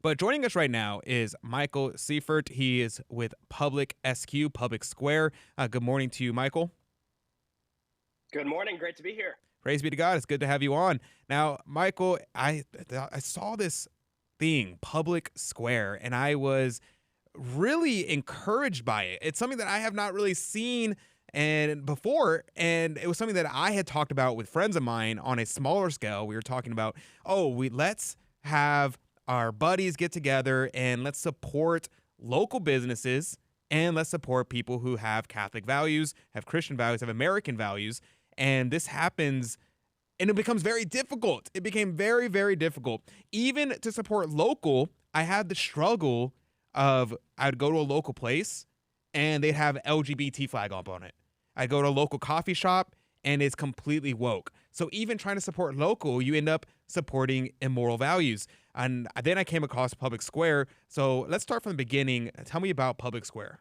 But joining us right now is Michael Seifert. He is with PublicSQ, Public Square. Good morning to you, Michael. Good morning. Great to be here. Praise be to God. It's good to have you on. Now, Michael, I saw this thing, Public Square, and I was really encouraged by it. It's something that I have not really seen and before, and it was something that I had talked about with friends of mine on a smaller scale. We were talking about, let's have our buddies get together and let's support local businesses and let's support people who have Catholic values, have Christian values, have American values. And this happens and it becomes very difficult. It became very, very difficult. Even to support local, I had the struggle of I'd go to a local place and they'd have LGBT flag up on it. I'd go to a local coffee shop and it's completely woke. So even trying to support local, you end up supporting immoral values. And then I came across Public Square. So let's start from the beginning. Tell me about Public Square.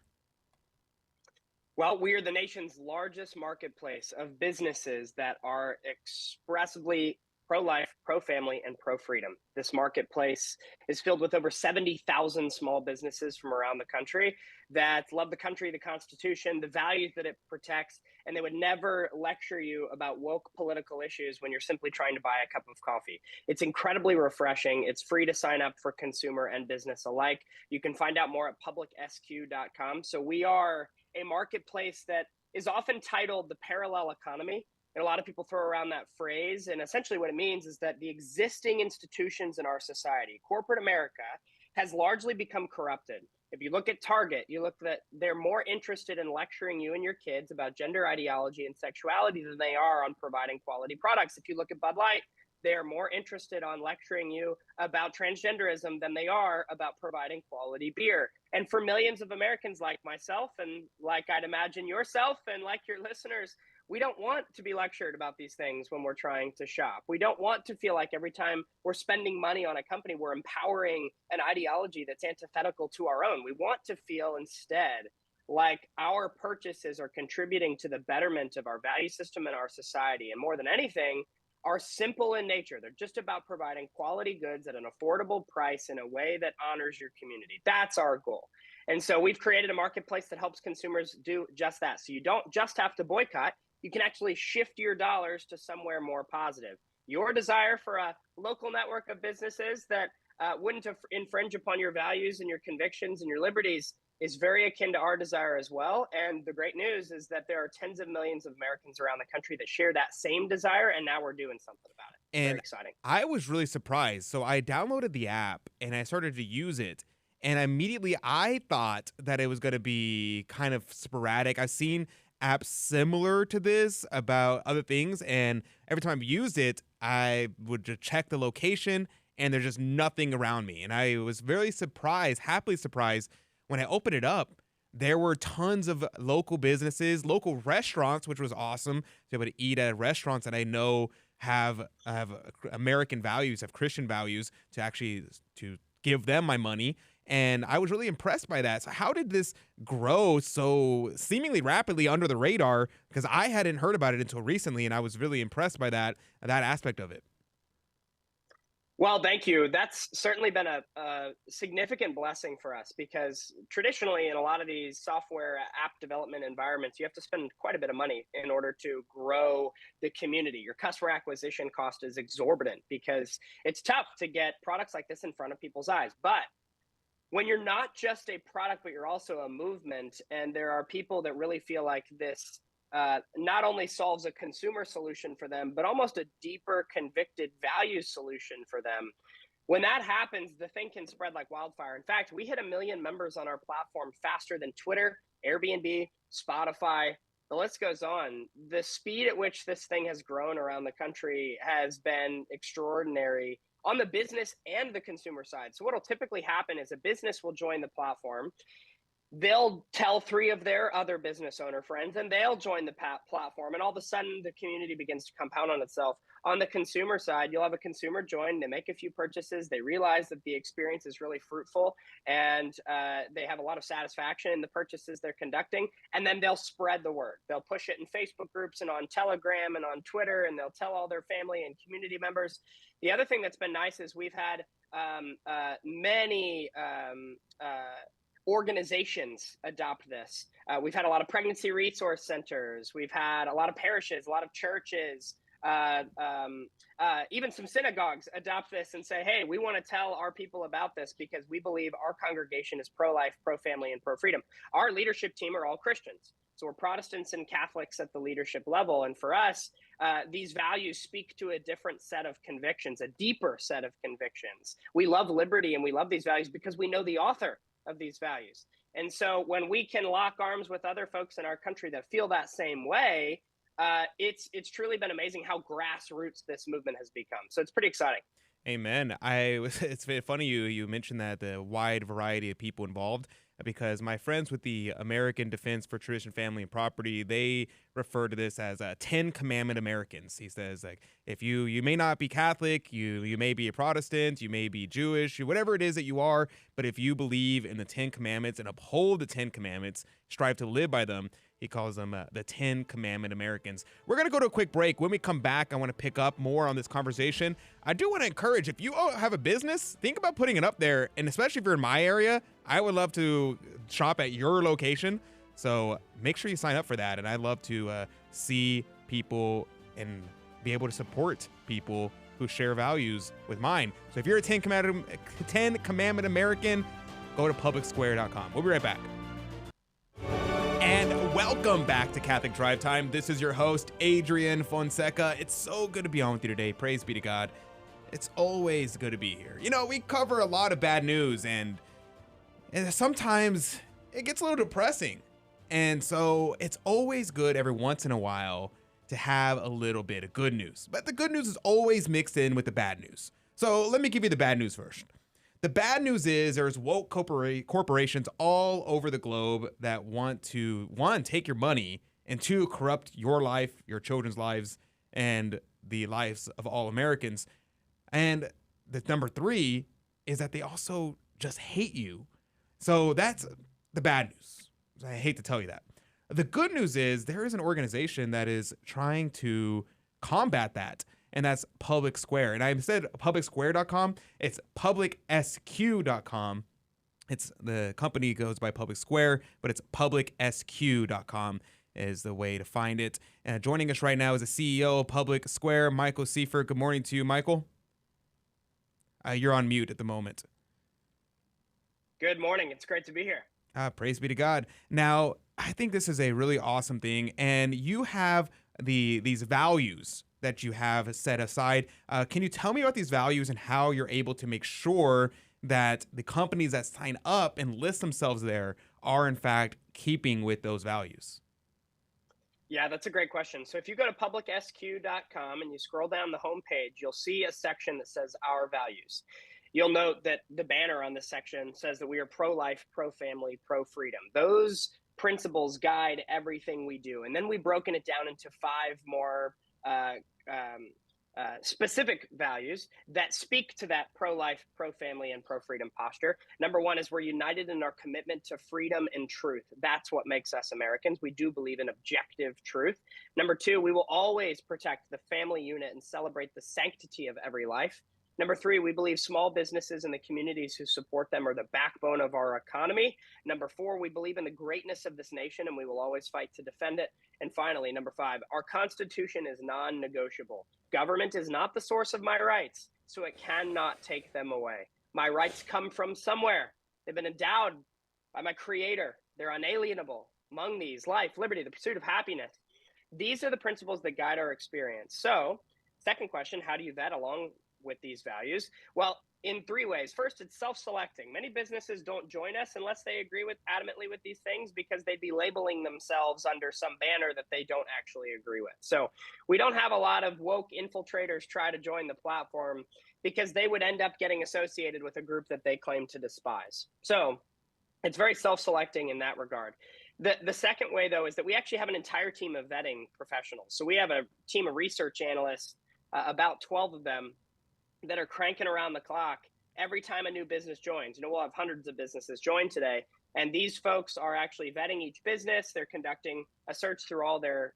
Well, we are the nation's largest marketplace of businesses that are expressively pro-life, pro-family, and pro-freedom. This marketplace is filled with over 70,000 small businesses from around the country that love the country, the Constitution, the values that it protects, and they would never lecture you about woke political issues when you're simply trying to buy a cup of coffee. It's incredibly refreshing. It's free to sign up for consumer and business alike. You can find out more at publicsq.com. So we are a marketplace that is often titled the parallel economy. And a lot of people throw around that phrase. And essentially what it means is that the existing institutions in our society, corporate America, has largely become corrupted. If you look at Target, you look that they're more interested in lecturing you and your kids about gender ideology and sexuality than they are on providing quality products. If you look at Bud Light, they are more interested on lecturing you about transgenderism than they are about providing quality beer. And for millions of Americans like myself, and like I'd imagine yourself, and like your listeners, we don't want to be lectured about these things when we're trying to shop. We don't want to feel like every time we're spending money on a company, we're empowering an ideology that's antithetical to our own. We want to feel instead like our purchases are contributing to the betterment of our value system and our society. And more than anything, are simple in nature. They're just about providing quality goods at an affordable price in a way that honors your community. That's our goal. And so we've created a marketplace that helps consumers do just that. So you don't just have to boycott, you can actually shift your dollars to somewhere more positive. Your desire for a local network of businesses that wouldn't infringe upon your values and your convictions and your liberties is very akin to our desire as well. And the great news is that there are tens of millions of Americans around the country that share that same desire, and now we're doing something about it. It's very And exciting. I was really surprised. So I downloaded the app and I started to use it. And immediately I thought that it was going to be kind of sporadic. I've seen apps similar to this about other things. And every time I've used it, I would just check the location and there's just nothing around me. And I was very surprised, happily surprised when I opened it up. There were tons of local businesses, local restaurants, which was awesome to be able to eat at restaurants that I know have American values, have Christian values to give them my money. And I was really impressed by that. So how did this grow so seemingly rapidly under the radar? Because I hadn't heard about it until recently, and I was really impressed by that aspect of it. Well, thank you. That's certainly been a significant blessing for us because traditionally, in a lot of these software app development environments, you have to spend quite a bit of money in order to grow the community. Your customer acquisition cost is exorbitant because it's tough to get products like this in front of people's eyes. But when you're not just a product, but you're also a movement, and there are people that really feel like this not only solves a consumer solution for them, but almost a deeper convicted value solution for them. When that happens, the thing can spread like wildfire. In fact, we hit 1 million members on our platform faster than Twitter, Airbnb, Spotify. The list goes on. The speed at which this thing has grown around the country has been extraordinary on the business and the consumer side. So what will typically happen is a business will join the platform. They'll tell 3 of their other business owner friends, and they'll join the platform. And all of a sudden, the community begins to compound on itself. On the consumer side, you'll have a consumer join. They make a few purchases. They realize that the experience is really fruitful, and they have a lot of satisfaction in the purchases they're conducting. And then they'll spread the word. They'll push it in Facebook groups and on Telegram and on Twitter, and they'll tell all their family and community members. The other thing that's been nice is we've had Many organizations adopt this. We've had a lot of pregnancy resource centers. We've had a lot of parishes, a lot of churches, even some synagogues adopt this and say, hey, we want to tell our people about this because we believe our congregation is pro-life, pro-family, and pro-freedom. Our leadership team are all Christians. So we're Protestants and Catholics at the leadership level. And for us, these values speak to a different set of convictions, a deeper set of convictions. We love liberty and we love these values because we know the author of these values. And so when we can lock arms with other folks in our country that feel that same way, it's truly been amazing how grassroots this movement has become. So it's pretty exciting. Amen. It's funny you mentioned that the wide variety of people involved because my friends with the American Defense for Tradition, Family, and Property, they refer to this as 10 Commandment Americans. He says, like, if you may not be Catholic, you may be a Protestant, you may be Jewish, whatever it is that you are, but if you believe in the 10 Commandments and uphold the 10 Commandments, strive to live by them, he calls them the 10 Commandment Americans. We're going to go to a quick break. When we come back, I want to pick up more on this conversation. I do want to encourage, if you have a business, think about putting it up there. And especially if you're in my area, I would love to shop at your location. So make sure you sign up for that. And I'd love to see people and be able to support people who share values with mine. So if you're a 10 Commandment American, go to publicsquare.com. We'll be right back. And welcome back to Catholic Drive Time. This is your host, Adrian Fonseca. It's so good to be on with you today. Praise be to God. It's always good to be here. You know, we cover a lot of bad news, and sometimes it gets a little depressing. And so it's always good every once in a while to have a little bit of good news. But the good news is always mixed in with the bad news. So let me give you the bad news first. The bad news is there's woke corporations all over the globe that want to, one, take your money, and two, corrupt your life, your children's lives, and the lives of all Americans. And the number three is that they also just hate you. So that's the bad news. I hate to tell you that. The good news is there is an organization that is trying to combat that. And that's Public Square. And I said publicsquare.com. It's publicsq.com. It's the company goes by Public Square, but it's publicsq.com is the way to find it. And joining us right now is the CEO of Public Square, Michael Seifert. Good morning to you, Michael. You're on mute at the moment. Good morning. It's great to be here. Praise be to God. Now, I think this is a really awesome thing. And you have these values that you have set aside. Can you tell me about these values and how you're able to make sure that the companies that sign up and list themselves there are in fact keeping with those values? Yeah, that's a great question. So if you go to publicsq.com and you scroll down the homepage, you'll see a section that says Our Values. You'll note that the banner on this section says that we are pro-life, pro-family, pro-freedom. Those principles guide everything we do. And then we've broken it down into 5 more specific values that speak to that pro-life, pro-family, and pro-freedom posture. Number 1 is we're united in our commitment to freedom and truth. That's what makes us Americans. We do believe in objective truth. Number 2, we will always protect the family unit and celebrate the sanctity of every life. Number 3, we believe small businesses and the communities who support them are the backbone of our economy. Number 4, we believe in the greatness of this nation and we will always fight to defend it. And finally, number 5, our Constitution is non-negotiable. Government is not the source of my rights, so it cannot take them away. My rights come from somewhere. They've been endowed by my Creator. They're unalienable. Among these, life, liberty, the pursuit of happiness. These are the principles that guide our experience. So, second question, how do you vet along with these values? Well, in 3 ways. First, it's self-selecting. Many businesses don't join us unless they agree adamantly with these things because they'd be labeling themselves under some banner that they don't actually agree with. So we don't have a lot of woke infiltrators try to join the platform because they would end up getting associated with a group that they claim to despise. So it's very self-selecting in that regard. The second way, though, is that we actually have an entire team of vetting professionals. So we have a team of research analysts, about 12 of them, that are cranking around the clock every time a new business joins. You know, we'll have hundreds of businesses join today, and these folks are actually vetting each business. They're conducting a search through all their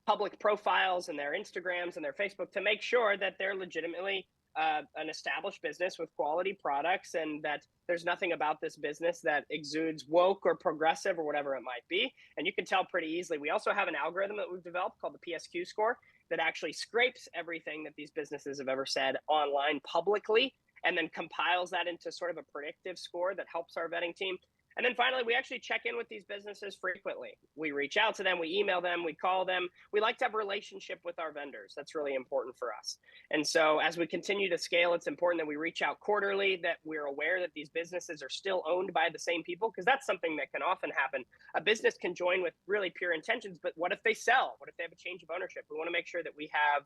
public profiles and their Instagrams and their Facebook to make sure that they're legitimately an established business with quality products, and that there's nothing about this business that exudes woke or progressive or whatever it might be. And you can tell pretty easily. We also have an algorithm that we've developed called the PSQ score that actually scrapes everything that these businesses have ever said online publicly, and then compiles that into sort of a predictive score that helps our vetting team. And then finally, we actually check in with these businesses frequently. We reach out to them, we email them, we call them. We like to have a relationship with our vendors. That's really important for us. And so as we continue to scale, it's important that we reach out quarterly, that we're aware that these businesses are still owned by the same people, because that's something that can often happen. A business can join with really pure intentions, but what if they sell? What if they have a change of ownership? We want to make sure that we have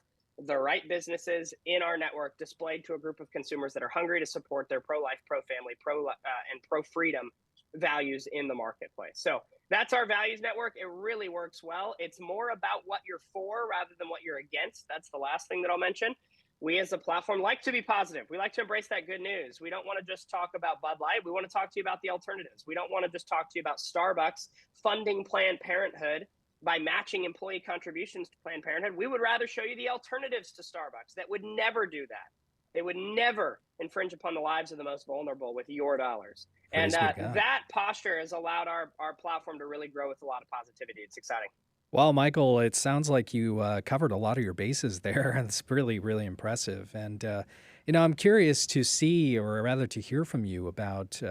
the right businesses in our network displayed to a group of consumers that are hungry to support their pro-life, pro-family, and pro-freedom values in the marketplace. So that's our values network. It really works well. It's more about what you're for rather than what you're against. That's the last thing that I'll mention. We as a platform like to be positive. We like to embrace that good news. We don't want to just talk about Bud Light. We want to talk to you about the alternatives. We don't want to just talk to you about Starbucks funding Planned Parenthood by matching employee contributions to Planned Parenthood. We would rather show you the alternatives to Starbucks that would never do that. They would never infringe upon the lives of the most vulnerable with your dollars. And that posture has allowed our platform to really grow with a lot of positivity. It's exciting. Well, Michael, it sounds like you covered a lot of your bases there. It's really, really impressive. And, I'm curious to see, or rather to hear from you about,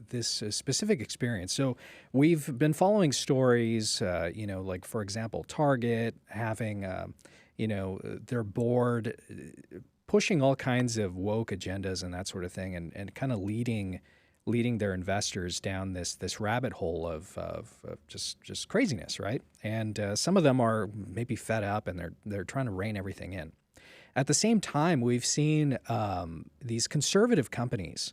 this specific experience. So we've been following stories, like, for example, Target having, their board pushing all kinds of woke agendas and that sort of thing, and kind of leading their investors down this rabbit hole of just craziness, right? And some of them are maybe fed up and they're trying to rein everything in. At the same time, we've seen these conservative companies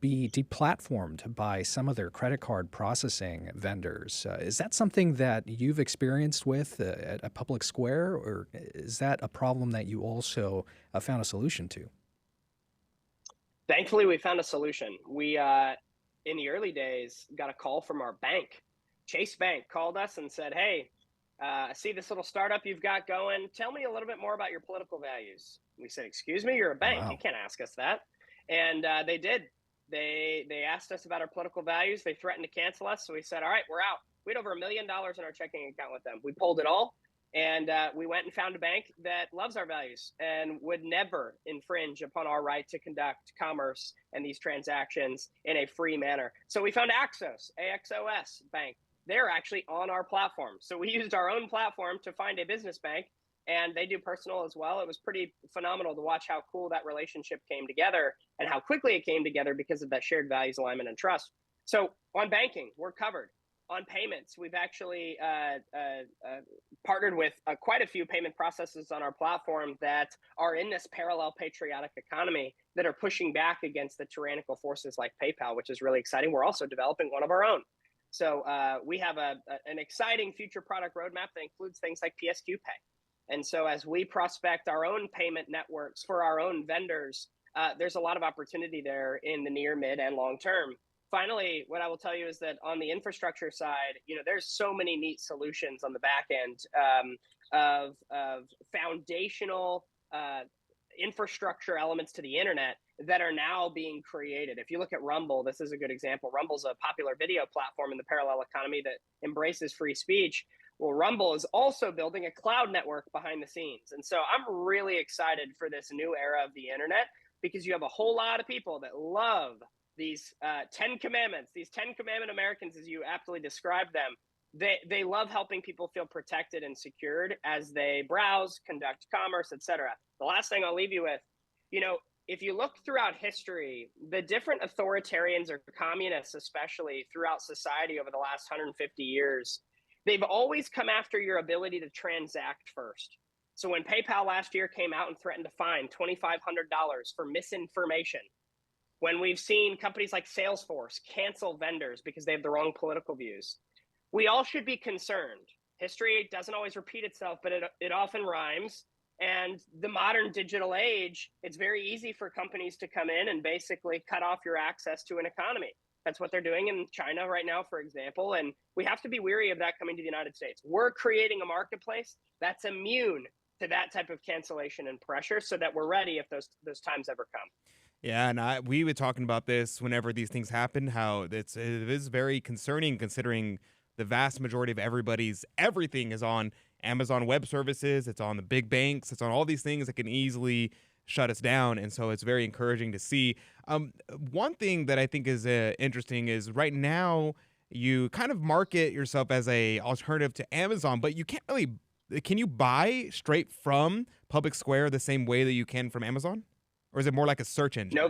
be deplatformed by some of their credit card processing vendors. Is that something that you've experienced with at PublicSQ, or is that a problem that you also found a solution to? Thankfully, we found a solution. We, in the early days, got a call from our bank. Chase Bank called us and said, hey, I see this little startup you've got going. Tell me a little bit more about your political values. We said, excuse me, you're a bank. Wow. You can't ask us that. And they did. They asked us about our political values. They threatened to cancel us. So we said, all right, we're out. We had over $1 million in our checking account with them. We pulled it all. And we went and found a bank that loves our values and would never infringe upon our right to conduct commerce and these transactions in a free manner. So we found Axos Bank. They're actually on our platform. So we used our own platform to find a business bank, and they do personal as well. It was pretty phenomenal to watch how cool that relationship came together and how quickly it came together because of that shared values alignment and trust. So on banking, we're covered. On payments, we've actually partnered with quite a few payment processors on our platform that are in this parallel patriotic economy that are pushing back against the tyrannical forces like PayPal, which is really exciting. We're also developing one of our own. So we have an exciting future product roadmap that includes things like PSQ Pay. And so as we prospect our own payment networks for our own vendors, there's a lot of opportunity there in the near, mid, and long term. Finally, what I will tell you is that on the infrastructure side, there's so many neat solutions on the back end of foundational infrastructure elements to the internet that are now being created. If you look at Rumble, this is a good example. Rumble's a popular video platform in the parallel economy that embraces free speech. Well, Rumble is also building a cloud network behind the scenes. And so I'm really excited for this new era of the internet, because you have a whole lot of people that love these 10 commandments, these 10 Commandment Americans, as you aptly described them. They love helping people feel protected and secured as they browse, conduct commerce, etc. The last thing I'll leave you with, if you look throughout history, the different authoritarians or communists, especially throughout society over the last 150 years, they've always come after your ability to transact first. So when PayPal last year came out and threatened to fine $2,500 for misinformation, when we've seen companies like Salesforce cancel vendors because they have the wrong political views, we all should be concerned. History doesn't always repeat itself, but it often rhymes. And the modern digital age, it's very easy for companies to come in and basically cut off your access to an economy. That's what they're doing in China right now, for example. And we have to be wary of that coming to the United States. We're creating a marketplace that's immune to that type of cancellation and pressure so that we're ready if those times ever come. Yeah, and we were talking about this whenever these things happen, how it is very concerning considering the vast majority of everything is on Amazon Web Services, it's on the big banks, it's on all these things that can easily shut us down, and so it's very encouraging to see. One thing that I think is interesting is right now you kind of market yourself as a alternative to Amazon, but you can't really. Can you buy straight from Public Square the same way that you can from Amazon? Or is it more like a search engine? No,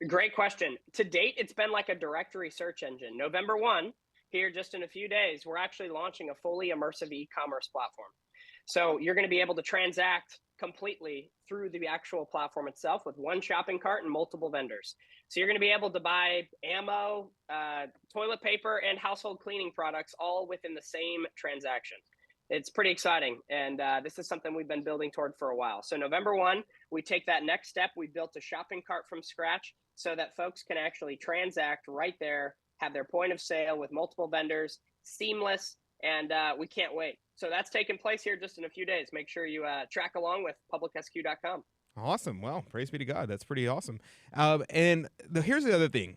great question. To date, it's been like a directory search engine. November 1, here just in a few days, we're actually launching a fully immersive e-commerce platform. So you're going to be able to transact completely through the actual platform itself with one shopping cart and multiple vendors. So you're going to be able to buy ammo, toilet paper, and household cleaning products all within the same transaction. It's pretty exciting, and this is something we've been building toward for a while. So November 1, we take that next step. We built a shopping cart from scratch so that folks can actually transact right there, have their point of sale with multiple vendors, seamless, and we can't wait. So that's taking place here just in a few days. Make sure you track along with publicsq.com. Awesome. Well, praise be to God. That's pretty awesome. Here's the other thing.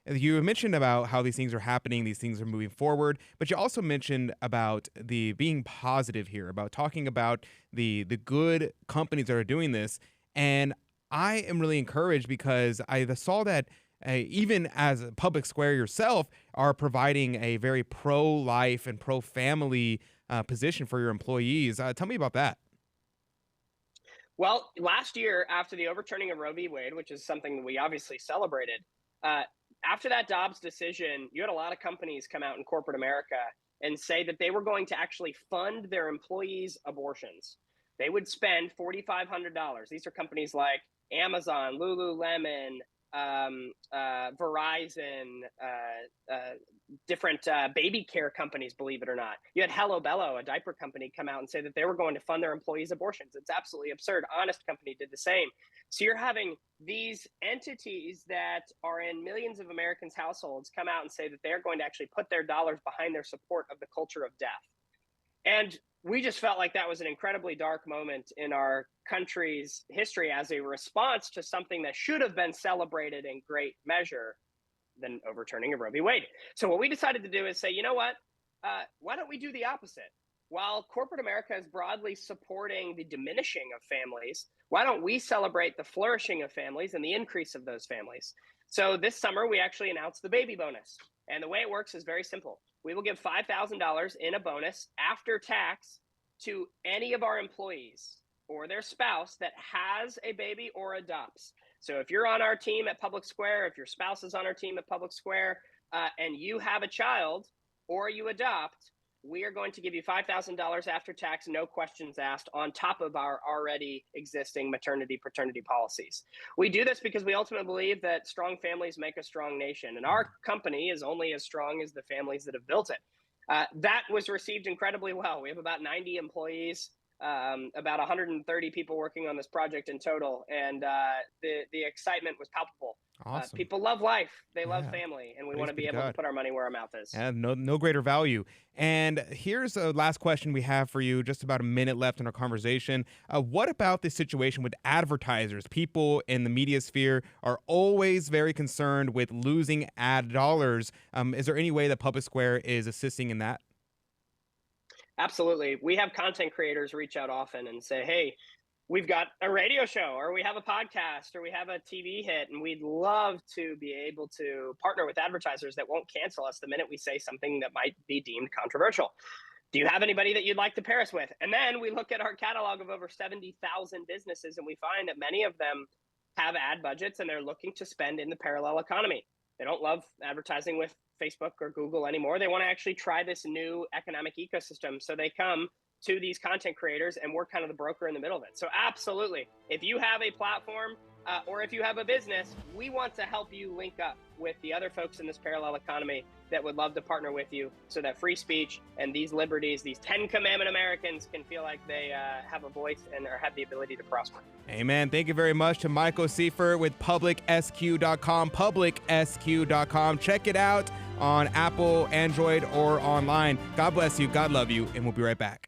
You mentioned about how these things are happening, these things are moving forward, but you also mentioned about the being positive here, about talking about the good companies that are doing this. And I am really encouraged because I saw that even as a Public Square yourself are providing a very pro-life and pro-family position for your employees. Tell me about that. Well, last year, after the overturning of Roe v. Wade, which is something that we obviously celebrated, after that Dobbs decision, you had a lot of companies come out in corporate America and say that they were going to actually fund their employees' abortions. They would spend $4,500. These are companies like Amazon, Lululemon, Verizon, different baby care companies, believe it or not. You had Hello Bello, a diaper company, come out and say that they were going to fund their employees' abortions. It's absolutely absurd. Honest Company did the same. So you're having these entities that are in millions of Americans' households come out and say that they're going to actually put their dollars behind their support of the culture of death. And we just felt like that was an incredibly dark moment in our country's history as a response to something that should have been celebrated in great measure, than overturning of Roe v. Wade. So what we decided to do is say, you know what? Why don't we do the opposite? While corporate America is broadly supporting the diminishing of families, why don't we celebrate the flourishing of families and the increase of those families? So this summer, we actually announced the baby bonus. And the way it works is very simple. We will give $5,000 in a bonus after tax to any of our employees or their spouse that has a baby or adopts. So if you're on our team at Public Square, if your spouse is on our team at Public Square, and you have a child or you adopt, we are going to give you $5,000 after tax, no questions asked, on top of our already existing maternity, paternity policies. We do this because we ultimately believe that strong families make a strong nation, and our company is only as strong as the families that have built it. That was received incredibly well. We have about 90 employees, about 130 people working on this project in total, and the excitement was palpable. Awesome. People love life. They love family, and we want to be able to put our money where our mouth is. And no greater value. And here's a last question we have for you, just about a minute left in our conversation. What about the situation with advertisers? People in the media sphere are always very concerned with losing ad dollars. Is there any way that Public Square is assisting in that? Absolutely. We have content creators reach out often and say, hey, we've got a radio show, or we have a podcast, or we have a TV hit, and we'd love to be able to partner with advertisers that won't cancel us the minute we say something that might be deemed controversial. Do you have anybody that you'd like to pair us with? And then we look at our catalog of over 70,000 businesses, and we find that many of them have ad budgets and they're looking to spend in the parallel economy. They don't love advertising with Facebook or Google anymore. They want to actually try this new economic ecosystem. So they come to these content creators, and we're kind of the broker in the middle of it. So absolutely, if you have a platform or if you have a business, we want to help you link up with the other folks in this parallel economy that would love to partner with you so that free speech and these liberties, these 10 Commandment Americans, can feel like they have a voice and have the ability to prosper. Amen. Thank you very much to Michael Seifert with publicsq.com, publicsq.com. Check it out on Apple, Android, or online. God bless you. God love you. And we'll be right back.